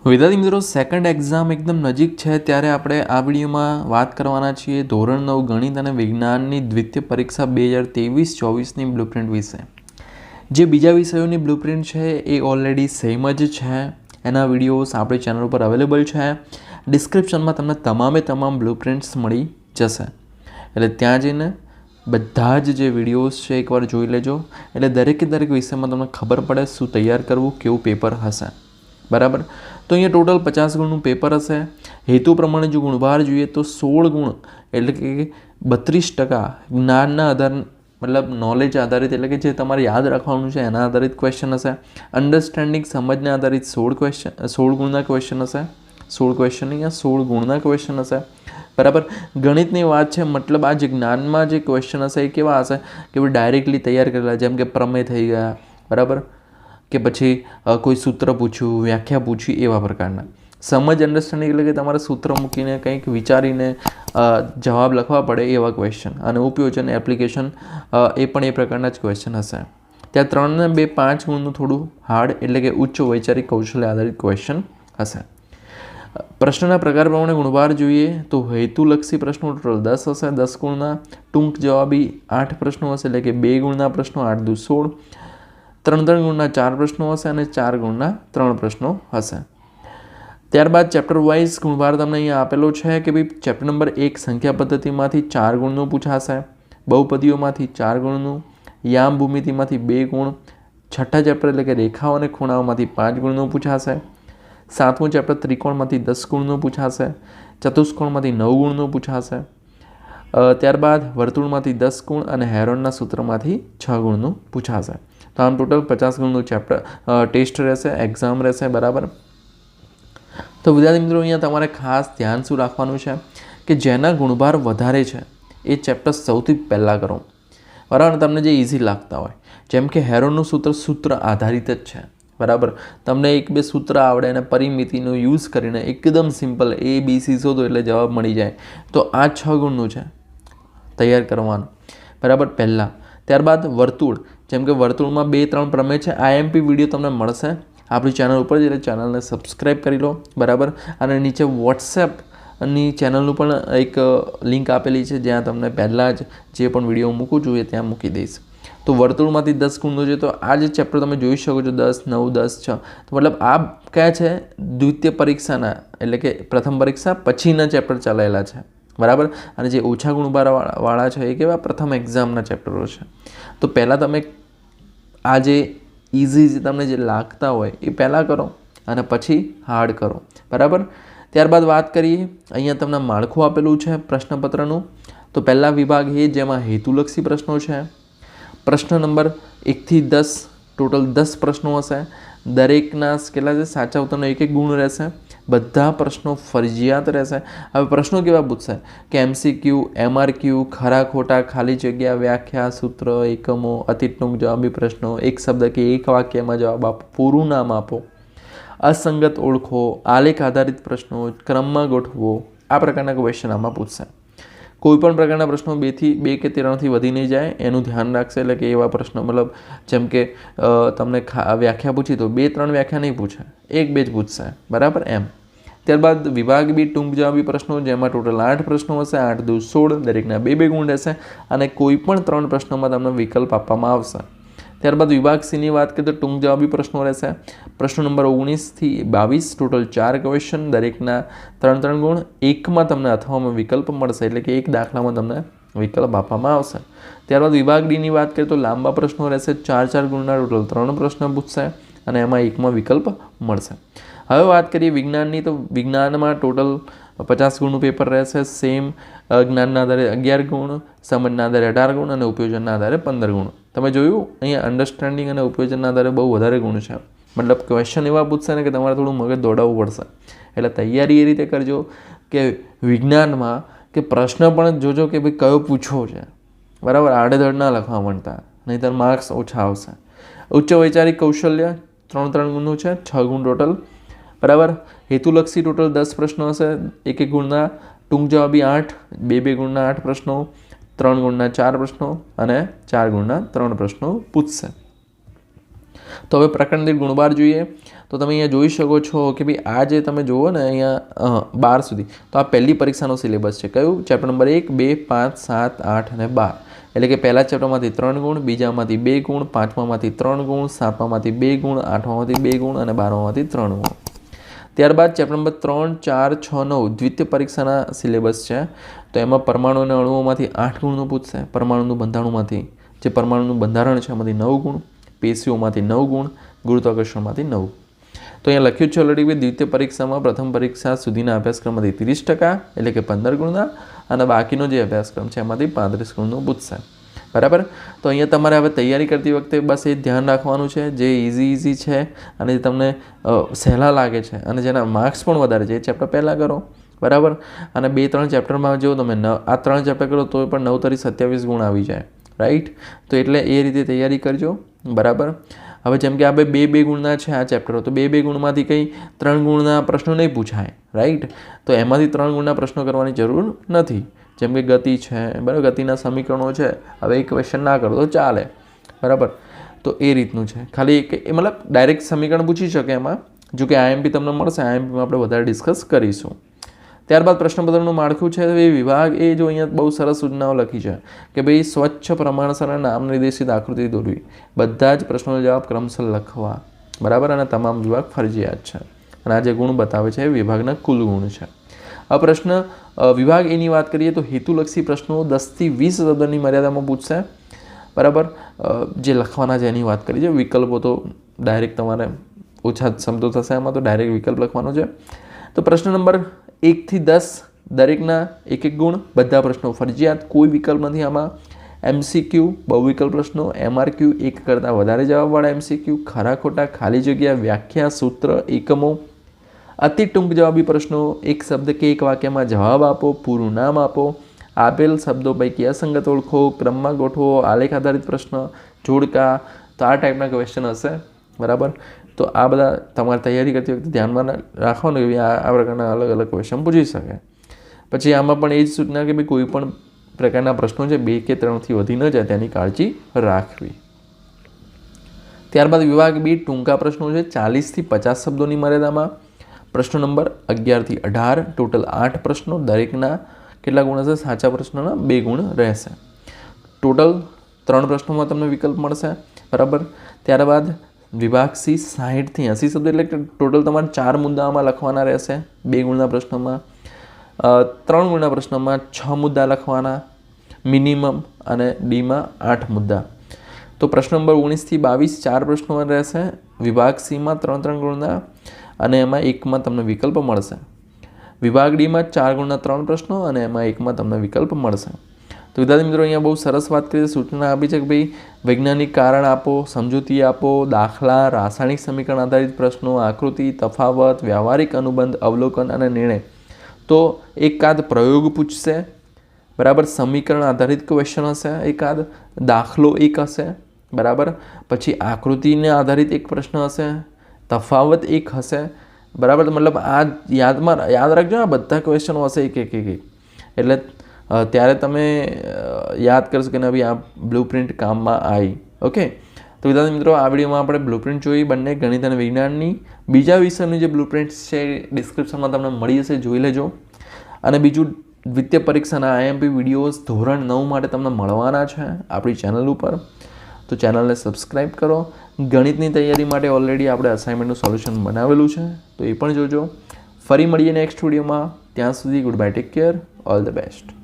વિદ્યાર્થી મિત્રો, second exam એકદમ નજીક છે ત્યારે આપણે આ વિડીયોમાં વાત કરવાના છીએ ધોરણ 9 ગણિત અને વિજ્ઞાનની દ્વિતીય પરીક્ષા 2023-24ની બ્લુપ્રિન્ટ વિશે. જે બીજા વિષયોની બ્લુપ્રિન્ટ છે એ ઓલરેડી સેમ જ છે. એના વિડીયોઝ આપણી ચેનલ ઉપર અવેલેબલ છે. ડિસ્ક્રિપ્શનમાં તમને તમામ બ્લુપ્રિન્ટ્સ મળી જશે, એટલે ત્યાં જઈને બધા જ જે વિડીયોઝ છે એકવાર જોઈ લેજો. એટલે દરેક વિષયમાં તમને ખબર પડે શું તૈયાર કરવું, કેવું પેપર હશે. બરાબર. તો અહીંયા ટોટલ 50 ગુણનું પેપર હશે. હેતુ પ્રમાણે જો ગુણભાર જોઈએ તો 16 ગુણ એટલે કે 32% જ્ઞાનના આધાર મતલબ નોલેજ આધારિત એટલે કે જે તમારે યાદ રાખવાનું છે એના આધારિત ક્વેશ્ચન હશે. અન્ડરસ્ટેન્ડિંગ સમજને આધારિત 16 ગુણના ક્વેશ્ચન હશે. 16 ક્વેશ્ચન અહીંયા 16 ગુણના ક્વેશ્ચન હશે. બરાબર. ગણિતની વાત છે મતલબ આ જે જ્ઞાનમાં જે ક્વેશ્ચન હશે એ કેવા હશે કે ડાયરેક્ટલી તૈયાર કરેલા, જેમ કે પ્રમેય થઈ ગયા. બરાબર. કે પછી કોઈ સૂત્ર પૂછ્યું, વ્યાખ્યા પૂછી, એવા પ્રકારના. સમજ અન્ડરસ્ટેન્ડિંગ એટલે કે તમારે સૂત્ર મૂકીને કંઈક વિચારીને જવાબ લખવા પડે એવા ક્વેશ્ચન. અને ઉપયોજન એપ્લિકેશન એ પણ એ પ્રકારના જ ક્વેશ્ચન હશે. ત્યાં 3 ને 2 5 ગુણનું થોડું હાર્ડ એટલે કે ઉચ્ચ વૈચારિક કૌશલ્ય આધારિત ક્વેશ્ચન હશે. પ્રશ્નના પ્રકાર પ્રમાણે ગુણભાર જોઈએ તો હેતુલક્ષી પ્રશ્નો ટોટલ 10 હશે. 10 ગુણના. ટૂંક જવાબી 8 પ્રશ્નો હશે એટલે કે 2 ગુણના પ્રશ્નો 8 દુ 16. 3 ગુણના 4 પ્રશ્નો હશે અને 4 ગુણના 3 પ્રશ્નો હશે. ત્યારબાદ ચેપ્ટર વાઇઝ ગુણભાર તમને અહીંયા આપેલો છે કે ભાઈ ચેપ્ટર નંબર 1 સંખ્યા પદ્ધતિમાંથી 4 ગુણનું પૂછાશે. બહુપદીઓમાંથી 4 ગુણનું. યામ ભૂમિતિમાંથી 2 ગુણ. છઠ્ઠા ચેપ્ટર એટલે કે રેખાઓ અને ખૂણાઓમાંથી 5 ગુણનું પૂછાશે. 7મું ચેપ્ટર ત્રિકોણમાંથી 10 ગુણનું પૂછાશે. ચતુષ્કોણમાંથી 9 ગુણનું પૂછાશે. ત્યારબાદ વર્તુળમાંથી 10 ગુણ અને હેરોનના સૂત્રમાંથી 6 ગુણનું પૂછાશે. તો આમ ટોટલ 50 ગુણનું ચેપ્ટર ટેસ્ટ રહેશે, એક્ઝામ રહેશે. બરાબર. તો વિદ્યાર્થી મિત્રો, અહીંયા તમારે ખાસ ધ્યાન શું રાખવાનું છે કે જેના ગુણભાર વધારે છે એ ચેપ્ટર સૌથી પહેલાં કરો. બરાબર. તમને જે ઇઝી લાગતા હોય, જેમ કે હેરોનનું સૂત્ર આધારિત જ છે. બરાબર. તમને 1-2 સૂત્ર આવડે અને પરિમિતિનો યુઝ કરીને એકદમ સિમ્પલ ABC શોધો એટલે જવાબ મળી જાય. તો આ 6 ગુણનું છે તૈયાર કરવાનું. બરાબર. પહેલાં. ત્યારબાદ વર્તુળ, જેમ કે વર્તુળમાં 2-3 પ્રમેય છે. IMP વિડીયો તમને મળશે આપણી ચેનલ ઉપર, એટલે ચેનલને સબસ્ક્રાઈબ કરી લો. બરાબર. અને નીચે વોટ્સએપની ચેનલનું પણ એક લિંક આપેલી છે જ્યાં તમને પહેલાં જ જે પણ વિડીયો મૂકું છું એ ત્યાં મૂકી દઈશ. તો વર્તુળમાંથી 10 ગુણનું છે. તો આ જે ચેપ્ટર તમે જોઈ શકો છો 10, 9, 10, 6. તો મતલબ આ કયા છે દ્વિતીય પરીક્ષાના એટલે કે પ્રથમ પરીક્ષા પછીના ચેપ્ટર ચાલેલા છે. બરાબર. અને જે ઓછા ગુણભારવાળા છે એ કેવા પ્રથમ એક્ઝામના ચેપ્ટરો છે. તો પહેલાં તમે આ જે ઇઝી તમને જે લાગતા હોય એ પહેલાં કરો અને પછી હાર્ડ કરો. બરાબર. ત્યારબાદ વાત કરીએ, અહીંયા તમને માળખું આપેલું છે પ્રશ્નપત્રનું. તો પહેલા વિભાગ એ જેમાં હેતુલક્ષી પ્રશ્નો છે. પ્રશ્ન નંબર 1 થી 10 ટોટલ 10 પ્રશ્નો હશે. દરેકના કેટલા છે? સાચા ઉત્તરનો 1-1 ગુણ રહેશે. બધા પ્રશ્નો ફરજિયાત રહેશે. હવે પ્રશ્નો કેવા પૂછશે કે MCQ, MRQ, ખરા ખોટા, ખાલી જગ્યા, વ્યાખ્યા, સૂત્ર, એકમો, અતિ ટૂંક જવાબી પ્રશ્નો, એક શબ્દ કે એક વાક્યમાં જવાબ આપો, પૂરું નામ આપો, અસંગત ઓળખો, આલેખ આધારિત પ્રશ્નો, ક્રમમાં ગોઠવો. આ પ્રકારના ક્વેશ્ચન આમાં પૂછશે. કોઈપણ પ્રકારના પ્રશ્નો 2 કે 3થી વધી નહીં જાય એનું ધ્યાન રાખશે. એટલે કે એવા પ્રશ્નો મતલબ જેમ કે તમને વ્યાખ્યા પૂછી તો 2-3 વ્યાખ્યા નહીં પૂછે, 1-2 જ પૂછશે. બરાબર. એમ. ત્યારબાદ વિભાગ બી ટૂંક જવાબી પ્રશ્નો, જેમાં ટોટલ 8 પ્રશ્નો હશે. 8 દુ 16. દરેકના 2-2 ગુણ રહેશે અને કોઈ પણ 3 પ્રશ્નોમાં તમને વિકલ્પ આપવામાં આવશે. ત્યારબાદ વિભાગ સીની વાત કરીએ તો ટૂંક જવાબી પ્રશ્નો રહેશે. પ્રશ્નો નંબર 19 થી 22 ટોટલ 4 ક્વેશ્ચન, દરેકના 3-3 ગુણ. એકમાં તમને અથવામાં વિકલ્પ મળશે એટલે કે એક દાખલામાં તમને વિકલ્પ આપવામાં આવશે. ત્યારબાદ વિભાગ ડીની વાત કરીએ તો લાંબા પ્રશ્નો રહેશે. 4-4 ગુણના ટોટલ 3 પ્રશ્ન પૂછશે અને એમાં એકમાં વિકલ્પ મળશે. હવે વાત કરીએ વિજ્ઞાનની, તો વિજ્ઞાનમાં ટોટલ 50 ગુણનું પેપર રહેશે. સેમ. જ્ઞાનના આધારે 11 ગુણ, સમજના આધારે 18 ગુણ અને ઉપયોજનના આધારે 15 ગુણ. તમે જોયું અહીંયા અન્ડરસ્ટેન્ડિંગ અને ઉપયોજનના આધારે બહુ વધારે ગુણ છે. મતલબ ક્વેશ્ચન એવા પૂછશે ને કે તમારે થોડું મગજ દોડાવવું પડશે. એટલે તૈયારી એ રીતે કરજો કે વિજ્ઞાનમાં કે પ્રશ્ન પણ જોજો કે ભાઈ કયો પૂછવો છે. બરાબર. આડેધડ ના લખવા માંડતા, નહીંતર માર્ક્સ ઓછા આવશે. ઉચ્ચ વૈચારિક કૌશલ્ય 3-3 ગુણનું છે. 6 ગુણ ટોટલ. બરાબર. હેતુલક્ષી ટોટલ 10 પ્રશ્નો હશે. 1-1 ગુણના. ટૂંક જવાબી 8, 2-2 ગુણના 8 પ્રશ્નો, 3 ગુણના 4 પ્રશ્નો અને 4 ગુણના 3 પ્રશ્નો પૂછશે. તો હવે પ્રકરણ દીઠ ગુણબાર જોઈએ તો તમે અહીંયા જોઈ શકો છો કે ભાઈ આ જે તમે જુઓ ને અહીંયા 12 સુધી તો આ પહેલી પરીક્ષાનો સિલેબસ છે. કયું? ચેપ્ટર નંબર 1, 2, 5, 7, 8 અને 12. એટલે કે પહેલા ચેપ્ટરમાંથી 3 ગુણ, બીજામાંથી 2 ગુણ, પાંચમામાંથી 3 ગુણ, સાતમામાંથી 2 ગુણ, આઠમામાંથી 2 ગુણ અને 12મામાંથી 3 ગુણ. ત્યારબાદ ચેપ્ટર નંબર 3, 4, 6, 9 દ્વિતીય પરીક્ષાના સિલેબસ છે. તો એમાં પરમાણુ અને અણુઓમાંથી 8 ગુણનું પૂછશે. પરમાણુનું બંધારણમાંથી જે પરમાણુનું બંધારણ છે એમાંથી 9 ગુણ, પેશીઓમાંથી 9 ગુણ, ગુરુત્વાકર્ષણમાંથી 9. તો અહીંયા લખ્યું છે ઓલરેડી કે દ્વિતીય પરીક્ષામાં પ્રથમ પરીક્ષા સુધીના અભ્યાસક્રમમાંથી 30% એટલે કે 15 ગુણના અને બાકીનો જે અભ્યાસક્રમ છે એમાંથી 35 ગુણનું પૂછશે. બરાબર. તો અહીંયા તમારે હવે તૈયારી કરતી વખતે બસ એ ધ્યાન રાખવાનું છે જે ઇઝી છે અને જે તમને સહેલા લાગે છે અને જેના માર્ક્સ પણ વધારે છે એ ચેપ્ટર પહેલાં કરો. બરાબર. અને 2-3 ચેપ્ટરમાં જો તમે આ 3 ચેપ્ટર કરો તો પણ 9 તરી 27 ગુણ આવી જાય. રાઈટ. તો એટલે એ રીતે તૈયારી કરજો. બરાબર. હવે જેમ કે આપણે 2-2 ગુણના છે આ ચેપ્ટરો તો 2-2 ગુણમાંથી કંઈ 3 ગુણના પ્રશ્નો નહીં પૂછાય. રાઈટ. તો એમાંથી 3 ગુણના પ્રશ્નો કરવાની જરૂર નથી. જેમ કે ગતિ છે, બરાબર, ગતિના સમીકરણો છે, હવે એક ક્વેશ્ચન ના કરો તો ચાલે. બરાબર. તો એ રીતનું છે. ખાલી એ મતલબ ડાયરેક્ટ સમીકરણ પૂછી શકે એમાં. જો કે આઈએમપી તમને મળશે, આઈએમપીમાં આપણે વધારે ડિસ્કસ કરીશું. ત્યારબાદ પ્રશ્નપત્રનું માળખું છે એ વિભાગ એ જો અહીંયા બહુ સરસ સૂચનાઓ લખી છે કે ભાઈ સ્વચ્છ પ્રમાણસર અને નામ નિર્દેશિત આકૃતિ દોરવી. બધા જ પ્રશ્નોનો જવાબ ક્રમશઃ લખવા. બરાબર. અને તમામ વિભાગ ફરજિયાત છે. અને આ જે ગુણ બતાવે છે એ વિભાગના કુલ ગુણ છે. આ પ્રશ્ન વિભાગ એની વાત કરીએ તો હેતુલક્ષી પ્રશ્નો 10 થી 20 શબ્દની મર્યાદામાં પૂછશે. બરાબર. જે લખવાના છે એની વાત કરી છે. વિકલ્પો તો ડાયરેક્ટ તમારે ઓછા શબ્દો થશે એમાં તો ડાયરેક્ટ વિકલ્પ લખવાનો છે. તો પ્રશ્ન નંબર 1 થી 10 દરેકના 1-1 ગુણ. બધા પ્રશ્નો ફરજિયાત, કોઈ વિકલ્પ નથી આમાં. MCQ બહુવિકલ્પ પ્રશ્નો, MRQ એક કરતાં વધારે જવાબવાળા MCQ, ખરા ખોટા, ખાલી જગ્યા, વ્યાખ્યા, સૂત્ર, એકમો, અતિ ટૂંક જવાબી પ્રશ્નો, એક શબ્દ કે એક વાક્યમાં જવાબ આપો, પૂરું નામ આપો, આપેલ શબ્દો પૈકી અસંગત ઓળખો, ક્રમમાં ગોઠવો, આલેખ આધારિત પ્રશ્ન, જોડકા. તો આ ટાઈપના ક્વેશ્ચન હશે. બરાબર. તો આ બધા તમારે તૈયારી કરતી વખતે ધ્યાનમાં રાખવાનું કે આ પ્રકારના અલગ અલગ ક્વેશ્ચન પૂછી શકે. પછી આમાં પણ એ જ સૂચના કે ભાઈ કોઈ પણ પ્રકારના પ્રશ્નો છે 2 કે 3થી વધી ન જાય તેની કાળજી રાખવી. ત્યારબાદ વિભાગ 2 ટૂંકા પ્રશ્નો છે 40 થી 50 શબ્દોની મર્યાદામાં. પ્રશ્નો નંબર 11 થી 18 ટોટલ 8 પ્રશ્નો. દરેકના કેટલા ગુણ હશે? સાચા પ્રશ્નના 2 ગુણ રહેશે. ટોટલ 3 પ્રશ્નોમાં તમને વિકલ્પ મળશે. બરાબર. ત્યારબાદ વિભાગ C 60 થી 80 શબ્દો એટલે કે ટોટલ તમારે 4 મુદ્દામાં લખવાના રહેશે. 2 ગુણના પ્રશ્નોમાં 3 ગુણના પ્રશ્નોમાં 6 મુદ્દા લખવાના મિનિમમ અને ડીમાં 8 મુદ્દા. તો પ્રશ્ન નંબર 19 થી 22 4 પ્રશ્નો રહેશે. વિભાગ Cમાં 3 ગુણના અને એમાં એકમાં તમને વિકલ્પ મળશે. વિભાગ Dમાં 4 ગુણના 3 પ્રશ્નો અને એમાં એકમાં તમને વિકલ્પ મળશે. તો વિદ્યાર્થી મિત્રો અહીંયા બહુ સરસ વાત કરી, સૂચના આપી છે કે ભાઈ વૈજ્ઞાનિક કારણ આપો, સમજૂતી આપો, દાખલા, રાસાયણિક સમીકરણ આધારિત પ્રશ્નો, આકૃતિ, તફાવત, વ્યવહારિક અનુબંધ, અવલોકન અને નિર્ણય. તો એકાદ પ્રયોગ પૂછશે. બરાબર. સમીકરણ આધારિત ક્વેશ્ચન હશે, એકાદ દાખલો એક હશે. બરાબર. પછી આકૃતિને આધારિત એક પ્રશ્ન હશે, તફાવત એક હશે. બરાબર. મતલબ આ યાદ રાખજો, આ બધા ક્વેશ્ચનો હશે એક. એટલે ત્યારે તમે યાદ કરશો કે ના ભાઈ આ બ્લુપ્રિન્ટ કામમાં આવી. ઓકે. તો વિદ્યાર્થી મિત્રો આ વિડીયોમાં આપણે બ્લુપ્રિન્ટ જોઈ બંને ગણિત અને વિજ્ઞાનની. બીજા વિષયની જે બ્લુપ્રિન્ટ છે ડિસ્ક્રિપ્શનમાં તમને મળી જશે, જોઈ લેજો. અને બીજું દ્વિતીય પરીક્ષાના IMP વિડીયોઝ ધોરણ 9 માટે તમને મળવાના છે આપણી ચેનલ ઉપર. તો ચેનલને સબસ્ક્રાઈબ કરો. ગણિતની તૈયારી માટે ઓલરેડી આપણે અસાઇનમેન્ટનું સોલ્યુશન બનાવેલું છે, તો એ પણ જોજો. ફરી મળીએ નેક્સ્ટ વિડીયોમાં. ત્યાં સુધી good bye, take care, all the best.